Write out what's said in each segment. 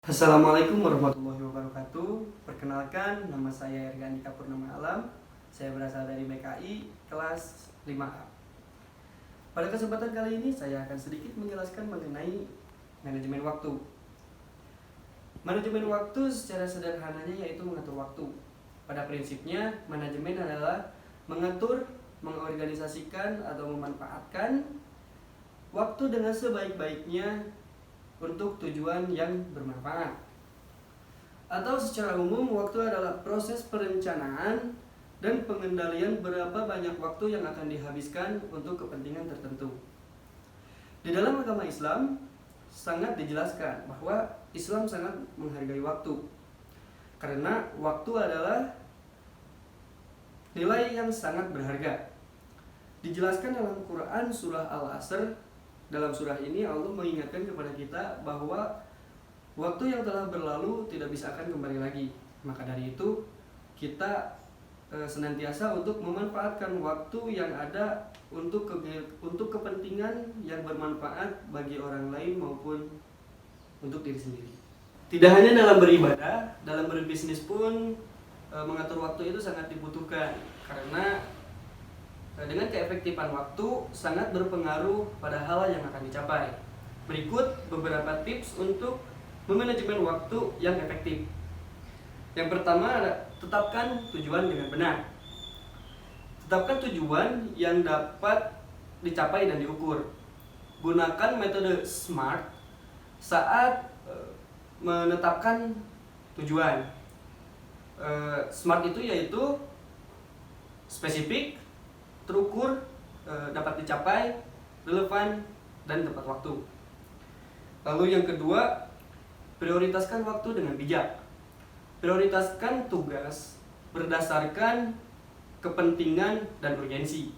Assalamualaikum warahmatullahi wabarakatuh. Perkenalkan, nama saya Erga Andika Purnama Alam. Saya berasal dari BKI kelas 5A. Pada kesempatan kali ini saya akan sedikit menjelaskan mengenai manajemen waktu. Manajemen waktu secara sederhananya yaitu mengatur waktu. Pada prinsipnya, manajemen adalah mengatur, mengorganisasikan atau memanfaatkan waktu dengan sebaik-baiknya untuk tujuan yang bermanfaat. Atau secara umum, waktu adalah proses perencanaan dan pengendalian berapa banyak waktu yang akan dihabiskan untuk kepentingan tertentu. Di dalam agama Islam sangat dijelaskan bahwa Islam sangat menghargai waktu, karena waktu adalah nilai yang sangat berharga. Dijelaskan dalam Quran surah Al-Asr. Dalam surah ini Allah mengingatkan kepada kita bahwa waktu yang telah berlalu tidak bisa akan kembali lagi. Maka dari itu kita senantiasa untuk memanfaatkan waktu yang ada untuk kepentingan yang bermanfaat bagi orang lain maupun untuk diri sendiri. Tidak hanya dalam beribadah, dalam berbisnis pun mengatur waktu itu sangat dibutuhkan, karena dengan keefektifan waktu sangat berpengaruh pada hal yang akan dicapai. Berikut beberapa tips untuk memanajemen waktu yang efektif. Yang pertama adalah tetapkan tujuan dengan benar. Tetapkan tujuan yang dapat dicapai dan diukur. Gunakan metode SMART saat menetapkan tujuan. SMART itu yaitu spesifik, terukur, dapat dicapai, relevan, dan tepat waktu. Lalu yang kedua, prioritaskan waktu dengan bijak. Prioritaskan tugas berdasarkan kepentingan dan urgensi.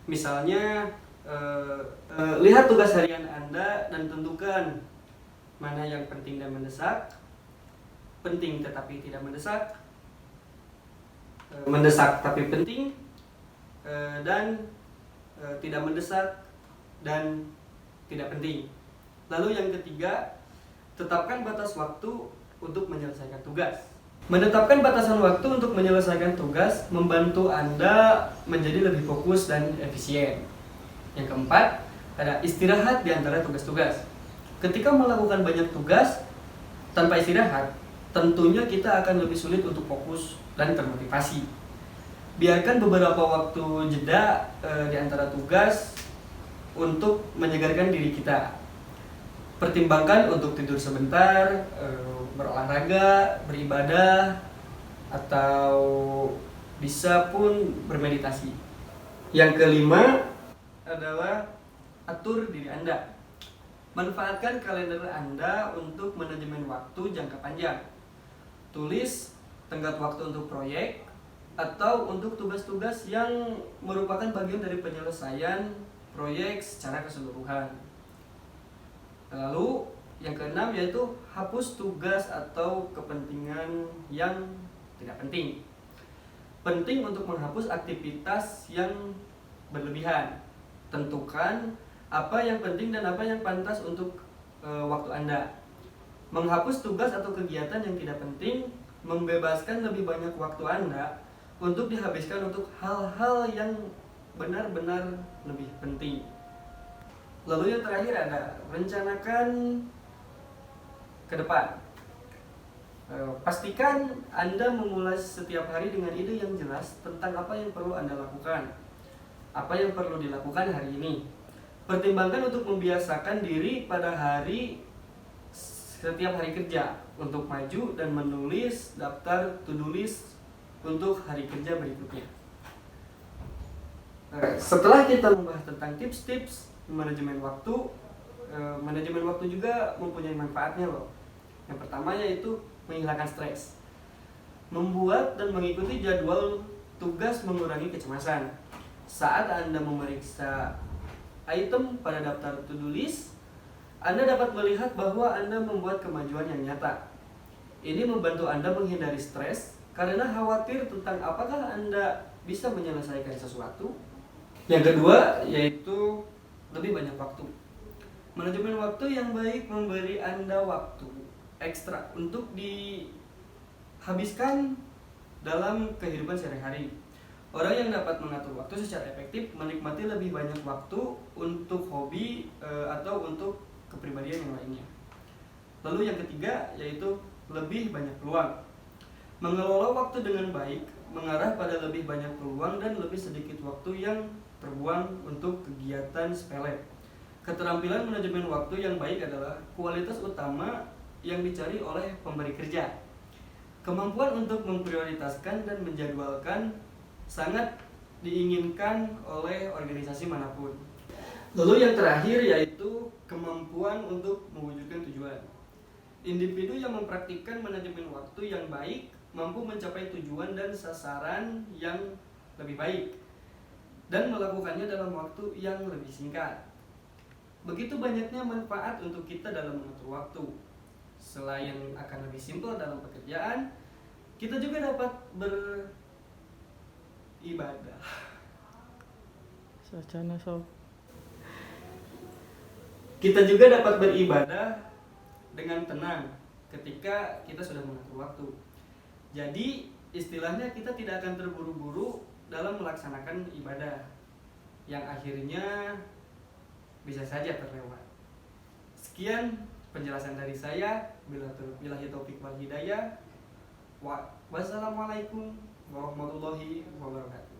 Misalnya, lihat tugas harian Anda dan tentukan mana yang penting dan mendesak, penting tetapi tidak mendesak, mendesak tapi penting, dan tidak mendesak dan tidak penting. Lalu yang ketiga, tetapkan batas waktu untuk menyelesaikan tugas. Menetapkan batasan waktu untuk menyelesaikan tugas membantu Anda menjadi lebih fokus dan efisien. Yang keempat, ada istirahat di antara tugas-tugas. Ketika melakukan banyak tugas tanpa istirahat, tentunya kita akan lebih sulit untuk fokus dan termotivasi. Biarkan beberapa waktu jeda di antara tugas untuk menyegarkan diri kita. Pertimbangkan untuk tidur sebentar, berolahraga, beribadah, atau bisa pun bermeditasi. Yang kelima adalah atur diri Anda. Manfaatkan kalender Anda untuk manajemen waktu jangka panjang. Tulis tenggat waktu untuk proyek atau untuk tugas-tugas yang merupakan bagian dari penyelesaian proyek secara keseluruhan. Lalu yang keenam yaitu hapus tugas atau kepentingan yang tidak penting. Penting untuk menghapus aktivitas yang berlebihan. Tentukan apa yang penting dan apa yang pantas untuk waktu Anda. Menghapus tugas atau kegiatan yang tidak penting membebaskan lebih banyak waktu Anda untuk dihabiskan untuk hal-hal yang benar-benar lebih penting. Lalu yang terakhir ada rencanakan ke depan. Pastikan Anda memulai setiap hari dengan ide yang jelas tentang apa yang perlu Anda lakukan, apa yang perlu dilakukan hari ini. Pertimbangkan untuk membiasakan diri pada setiap hari kerja untuk maju dan menulis daftar to-do list untuk hari kerja berikutnya. Setelah kita membahas tentang tips-tips manajemen waktu juga mempunyai manfaatnya loh. Yang pertama yaitu menghilangkan stres. Membuat dan mengikuti jadwal tugas mengurangi kecemasan. Saat Anda memeriksa item pada daftar to-do list, Anda dapat melihat bahwa Anda membuat kemajuan yang nyata. Ini membantu Anda menghindari stres karena khawatir tentang apakah Anda bisa menyelesaikan sesuatu. Yang kedua yaitu lebih banyak waktu. Manajemen waktu yang baik memberi Anda waktu ekstra untuk dihabiskan dalam kehidupan sehari-hari. Orang yang dapat mengatur waktu secara efektif menikmati lebih banyak waktu untuk hobi atau untuk kepribadian yang lainnya. Lalu yang ketiga yaitu lebih banyak peluang. Mengelola waktu dengan baik mengarah pada lebih banyak peluang dan lebih sedikit waktu yang terbuang untuk kegiatan sepele. Keterampilan manajemen waktu yang baik adalah kualitas utama yang dicari oleh pemberi kerja. Kemampuan untuk memprioritaskan dan menjadwalkan sangat diinginkan oleh organisasi manapun. Lalu yang terakhir yaitu kemampuan untuk mewujudkan tujuan. Individu yang mempraktikkan manajemen waktu yang baik mampu mencapai tujuan dan sasaran yang lebih baik dan melakukannya dalam waktu yang lebih singkat. Begitu banyaknya manfaat untuk kita dalam mengatur waktu. Selain akan lebih simpel dalam pekerjaan, kita juga dapat beribadah. Kita juga dapat beribadah dengan tenang ketika kita sudah mengatur waktu. Jadi istilahnya kita tidak akan terburu-buru dalam melaksanakan ibadah yang akhirnya bisa saja terlewat. Sekian penjelasan dari saya. Billahi taufik wal hidayah. Wassalamualaikum warahmatullahi wabarakatuh.